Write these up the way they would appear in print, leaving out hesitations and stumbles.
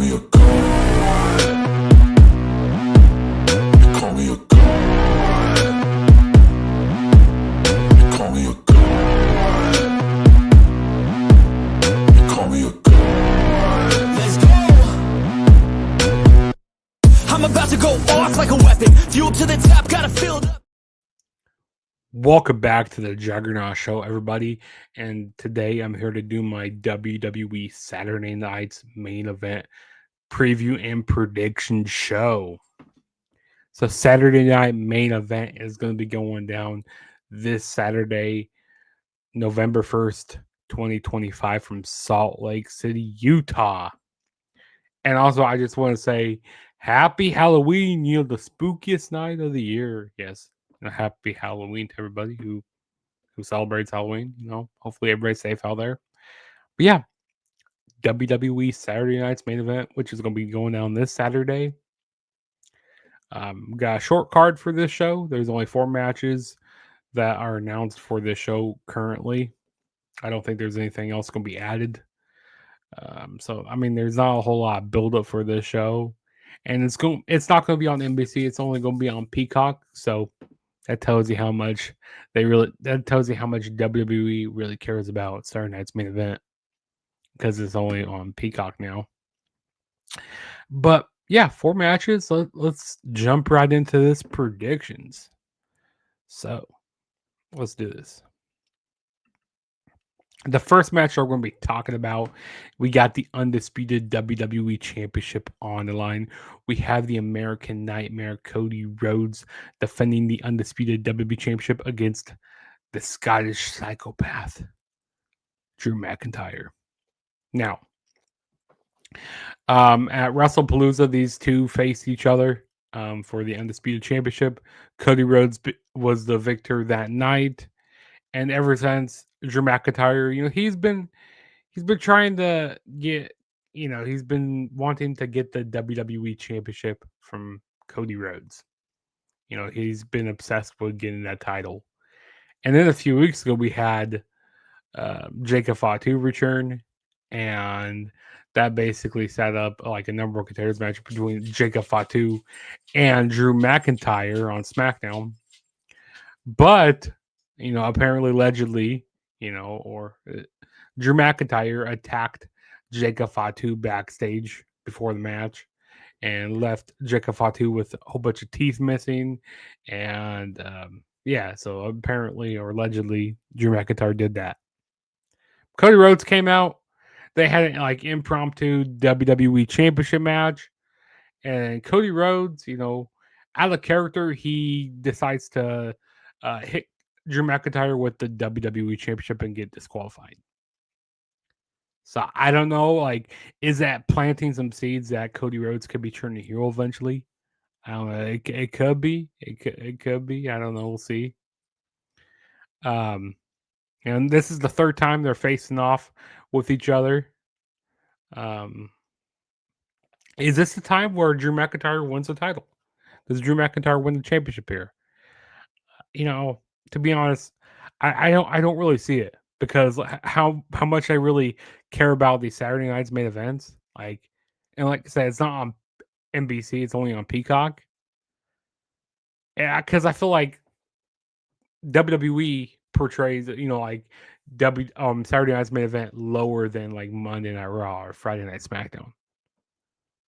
me a god. You call me a god. You call me a god. You call me a god. Let's go. I'm about to go off like a weapon. Fuel to the top, gotta fill up. Welcome back to the Juggernaut Show, everybody. And today I'm here to do my WWE Saturday Night's main event preview and prediction show. So Saturday night main event is going to be going down this Saturday, November 1st, 2025 from Salt Lake City, Utah. And also I just want to say happy Halloween, the spookiest night of the year. Yes, happy Halloween to everybody who celebrates Halloween. Hopefully everybody's safe out there. But yeah, WWE Saturday night's main event, which is going to be going down this Saturday. Got a short card for this show. There's only 4 matches that are announced for this show currently. I don't think there's anything else going to be added. So I mean, there's not a whole lot of build up for this show, and it's not going to be on NBC. It's only going to be on Peacock. So that tells you how much WWE really cares about Saturday night's main event, because it's only on Peacock now. But yeah, 4 matches. Let's jump right into this predictions. So let's do this. The first match we're going to be talking about, we got the undisputed WWE Championship on the line. We have the American Nightmare Cody Rhodes defending the undisputed WWE Championship against the Scottish Psychopath Drew McIntyre. Now, at WrestlePalooza, these two faced each other for the undisputed championship. Cody Rhodes was the victor that night, and ever since, Drew McIntyre, he's been trying to get, he's been wanting to get the WWE Championship from Cody Rhodes. He's been obsessed with getting that title. And then a few weeks ago, we had Jacob Fatu return, and that basically set up like a number of contenders match between Jacob Fatu and Drew McIntyre on SmackDown. But, apparently, allegedly, Drew McIntyre attacked Jacob Fatu backstage before the match and left Jacob Fatu with a whole bunch of teeth missing. And so apparently or allegedly, Drew McIntyre did that. Cody Rhodes came out. They had an impromptu WWE Championship match. And Cody Rhodes, out of character, he decides to hit Drew McIntyre with the WWE Championship and get disqualified. So I don't know, is that planting some seeds that Cody Rhodes could be turning heel eventually? I don't know. It could be. It could be. I don't know. We'll see. And this is the third time they're facing off with each other. Is this the time where Drew McIntyre wins the title? Does Drew McIntyre win the championship here? To be honest, I don't really see it, because how much I really care about these Saturday night's main events. And like I said, it's not on NBC, it's only on Peacock. Yeah, because I feel like WWE portrays, Saturday night's main event lower than Monday Night Raw or Friday Night SmackDown.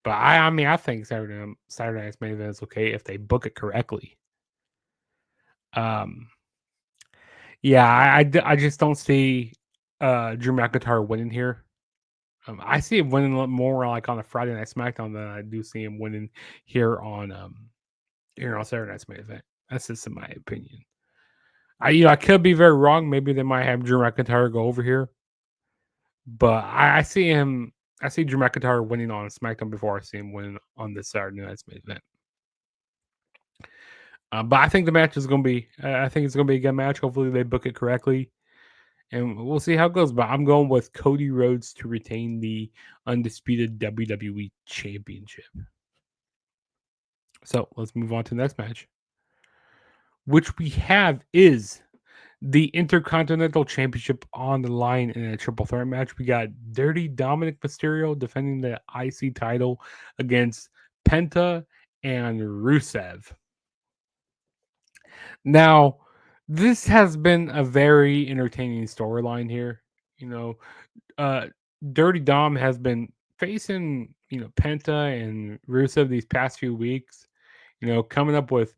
But I think Saturday night's main event is okay if they book it correctly. Yeah, I just don't see Drew McIntyre winning here. I see him winning more on a Friday Night SmackDown than I do see him winning here on Saturday Night's main event. That's just in my opinion. I could be very wrong. Maybe they might have Drew McIntyre go over here, but I see Drew McIntyre winning on SmackDown before I see him winning on this Saturday Night's main event. But I think the match is going to be. I think it's going to be a good match. Hopefully, they book it correctly, and we'll see how it goes. But I'm going with Cody Rhodes to retain the undisputed WWE Championship. So let's move on to the next match, which we have is the Intercontinental Championship on the line in a triple threat match. We got Dirty Dominic Mysterio defending the IC title against Penta and Rusev. Now, this has been a very entertaining storyline here. You know, uh, Dirty Dom has been facing, Penta and Rusev these past few weeks. Coming up with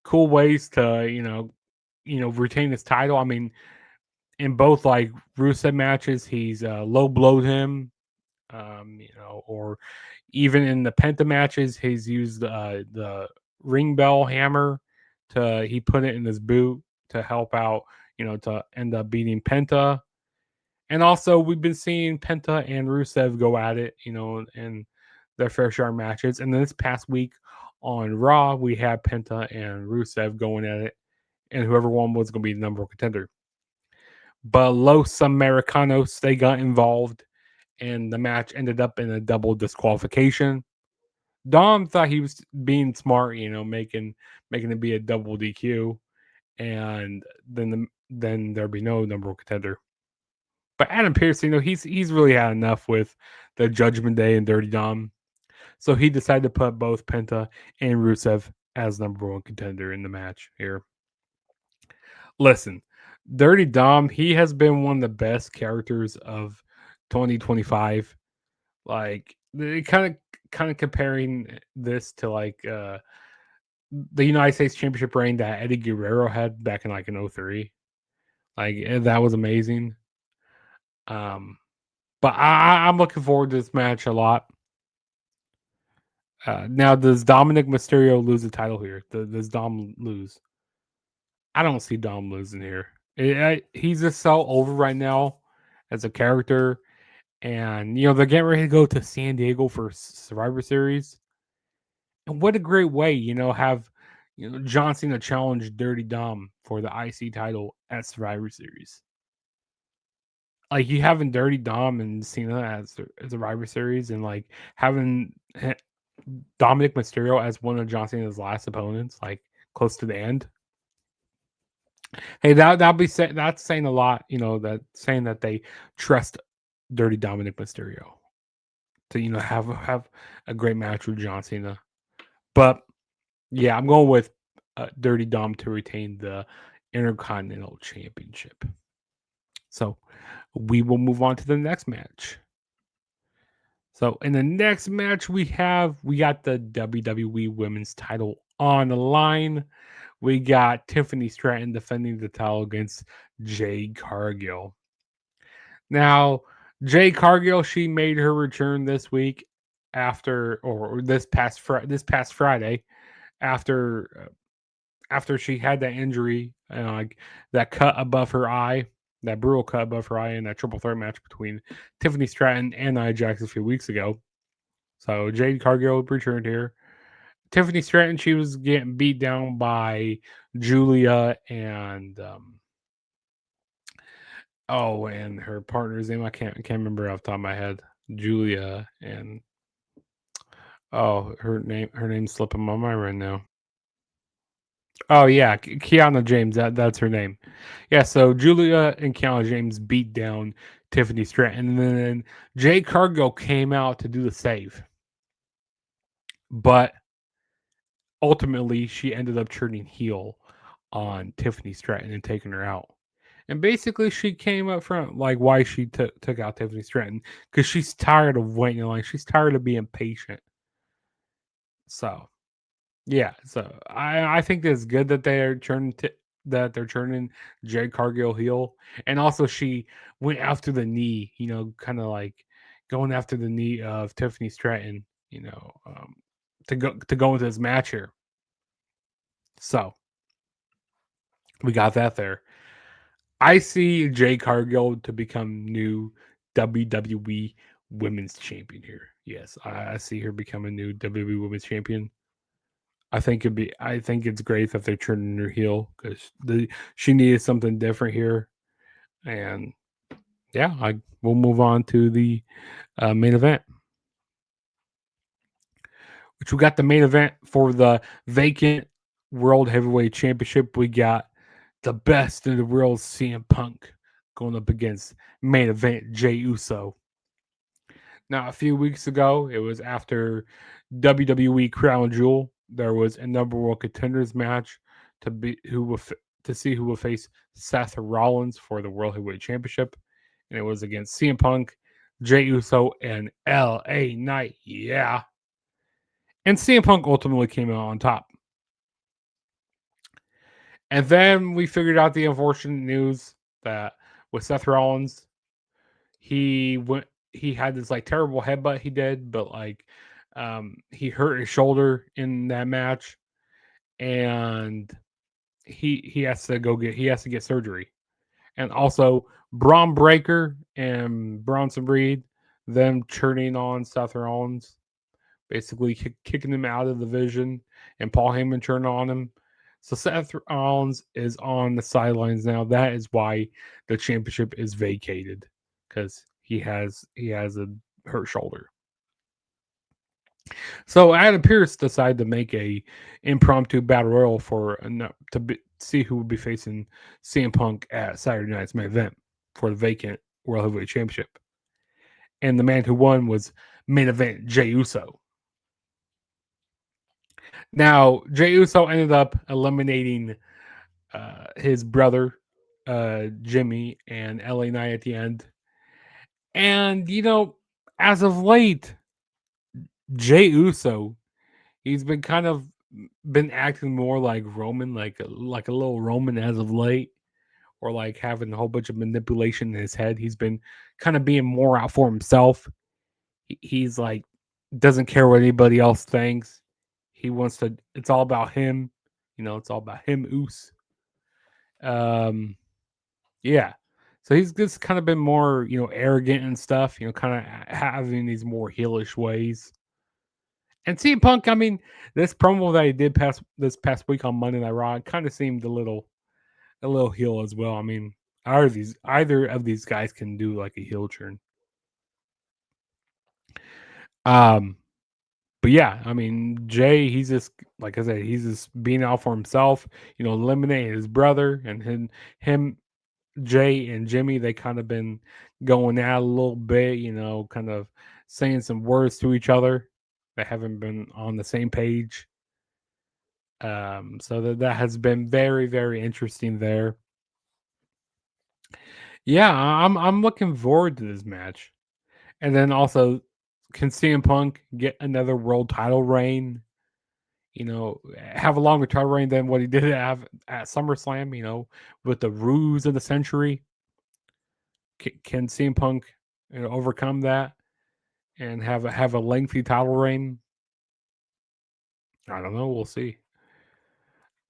cool ways to, retain his title. I mean, in both like Rusev matches, he's low blowed him, or even in the Penta matches, he's used the ring bell hammer he put it in his boot to help out, to end up beating Penta. And also, we've been seeing Penta and Rusev go at it, in their fair share of matches. And then this past week on Raw, we had Penta and Rusev going at it, and whoever won was going to be the number one contender. But Los Americanos, they got involved, and the match ended up in a double disqualification. Dom thought he was being smart, making it be a double DQ, and then there'd be no number one contender. But Adam Pearce, he's really had enough with the Judgment Day and Dirty Dom, so he decided to put both Penta and Rusev as number one contender in the match here. Listen, Dirty Dom, he has been one of the best characters of 2025. Like, kind of comparing this to like the United States Championship reign that Eddie Guerrero had back in like in 03. Like, that was amazing. But I'm looking forward to this match a lot. Now, does Dominic Mysterio lose the title here? Does Dom lose? I don't see Dom losing here. He's just so over right now as a character. And, they're getting ready to go to San Diego for Survivor Series. And what a great way, have John Cena challenge Dirty Dom for the IC title at Survivor Series. Like, you having Dirty Dom and Cena as a Survivor Series, and like having Dominic Mysterio as one of John Cena's last opponents, like close to the end. Hey, that's saying a lot, that saying that they trust Dirty Dominic Mysterio to have a great match with John Cena. But yeah, I'm going with Dirty Dom to retain the Intercontinental Championship. So we will move on to the next match. So in the next match, we got the WWE Women's title on the line. We got Tiffany Stratton defending the title against Jade Cargill. Now, Jade Cargill, she made her return this week this past Friday after she had that injury, like that cut above her eye, that brutal cut above her eye in that triple threat match between Tiffany Stratton and Nia Jax a few weeks ago. So Jade Cargill returned here. Tiffany Stratton, she was getting beat down by Julia and and her partner's name I can't remember off the top of my head. Julia and her name's slipping my mind right now. Oh yeah, Kiana James. That's her name. Yeah, so Julia and Kiana James beat down Tiffany Stratton, and then Jade Cargill came out to do the save, but ultimately she ended up turning heel on Tiffany Stratton and taking her out. And basically, she came up front like why she took out Tiffany Stratton, because she's tired of waiting in line. She's tired of being patient. So yeah, so I think it's good that they're turning Jade Cargill heel, and also she went after the knee, kind of like going after the knee of Tiffany Stratton, to go into this match here. So we got that there. I see Jade Cargill to become new WWE Women's Champion here. Yes, I see her become a new WWE Women's Champion. I think it's great that they're turning her heel because she needed something different here, and yeah, we'll move on to the main event, which we got the main event for the vacant World Heavyweight Championship. We got the best in the world, CM Punk, going up against main event Jey Uso. Now, a few weeks ago, it was after WWE Crown Jewel. There was a number one contenders match to see who will face Seth Rollins for the World Heavyweight Championship, and it was against CM Punk, Jey Uso, and L.A. Knight. Yeah, and CM Punk ultimately came out on top. And then we figured out the unfortunate news that with Seth Rollins, he had this like terrible headbutt he did, but like he hurt his shoulder in that match, and he has to get surgery. And also Braun Breaker and Bronson Reed, them turning on Seth Rollins, basically kicking him out of the division, and Paul Heyman turned on him. So Seth Rollins is on the sidelines now. That is why the championship is vacated, because he has a hurt shoulder. So Adam Pearce decided to make a impromptu battle royal see who would be facing CM Punk at Saturday night's main event for the vacant World Heavyweight Championship. And the man who won was main event Jey Uso. Now, Jey Uso ended up eliminating his brother, Jimmy, and LA Knight at the end. And, as of late, Jey Uso, he's been kind of been acting more like Roman, like a little Roman as of late, or like having a whole bunch of manipulation in his head. He's been kind of being more out for himself. He's like doesn't care what anybody else thinks. He wants to. It's all about him. It's all about him. Oos. Yeah. So he's just kind of been more, arrogant and stuff. Kind of having these more heelish ways. And CM Punk, I mean, this promo that he did this past week on Monday Night Raw kind of seemed a little heel as well. I mean, either of these guys can do like a heel turn. But yeah, I mean, Jay, he's just like I said, he's just being out for himself. Eliminating his brother, and him, Jay and Jimmy, they kind of been going at a little bit. Kind of saying some words to each other. They haven't been on the same page. So that has been very, very interesting there. Yeah, I'm looking forward to this match. And then also, can CM Punk get another world title reign? Have a longer title reign than what he did have at SummerSlam, with the ruse of the century. Can CM Punk overcome that and have a lengthy title reign? I don't know. We'll see.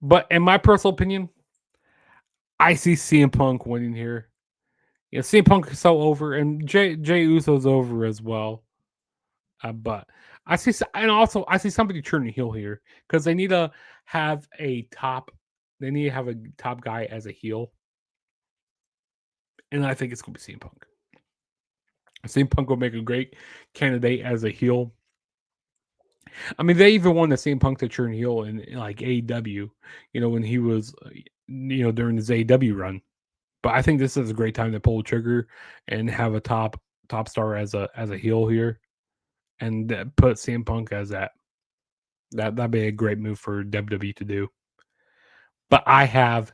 But in my personal opinion, I see CM Punk winning here. CM Punk is so over, and Jey Uso's over as well. But I see somebody turning heel here because they need to have a top. They need to have a top guy as a heel, and I think it's going to be CM Punk. CM Punk will make a great candidate as a heel. I mean, they even wanted CM Punk to turn heel in like AEW, when he was, during his AEW run. But I think this is a great time to pull the trigger and have a top star as a heel here, and put CM Punk as that. That'd be a great move for WWE to do. But I have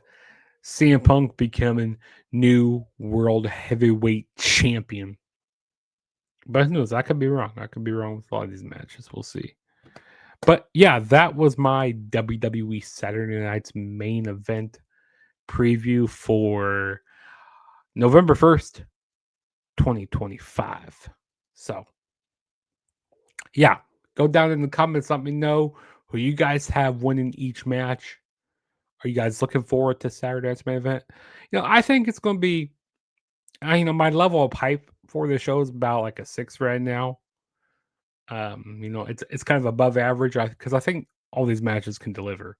CM Punk becoming new world heavyweight champion. But who knows? I could be wrong. I could be wrong with a lot of these matches. We'll see. But yeah, that was my WWE Saturday Night's main event preview for November 1st, 2025. So, yeah, go down in the comments. Let me know who you guys have winning each match. Are you guys looking forward to Saturday Night's main event? I think it's going to be, my level of hype for the show is about like a 6 right now. It's kind of above average because I think all these matches can deliver,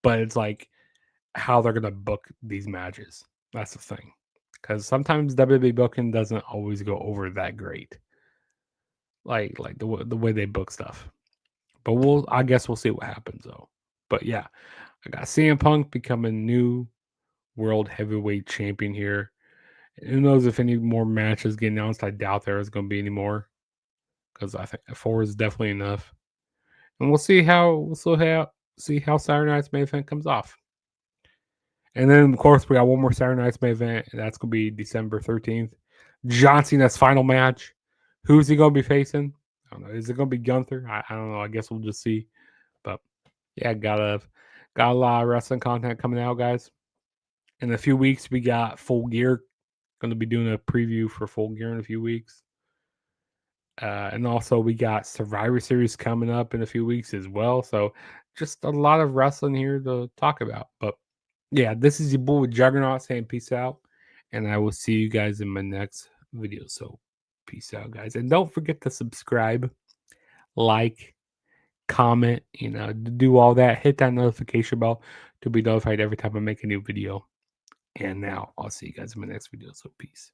but it's like how they're gonna book these matches. That's the thing, because sometimes WWE booking doesn't always go over that great, like the way they book stuff. But I guess we'll see what happens though. But yeah, I got CM Punk becoming new world heavyweight champion here. Who knows if any more matches get announced? I doubt there is going to be any more because I think 4 is definitely enough. And we'll see how Saturday night's main event comes off. And then of course we got one more Saturday night's main event, and that's gonna be December 13th. John Cena's final match. Who's he gonna be facing? I don't know. Is it gonna be Gunther? I don't know. I guess we'll just see. But yeah, got a lot of wrestling content coming out, guys. In a few weeks, we got Full Gear. Gonna be doing a preview for Full Gear in a few weeks. And also we got Survivor Series coming up in a few weeks as well. So just a lot of wrestling here to talk about. But yeah, this is your boy Juggernaut saying peace out. And I will see you guys in my next video. So peace out, guys. And don't forget to subscribe, like, comment, do all that. Hit that notification bell to be notified every time I make a new video. And now I'll see you guys in my next video. So peace.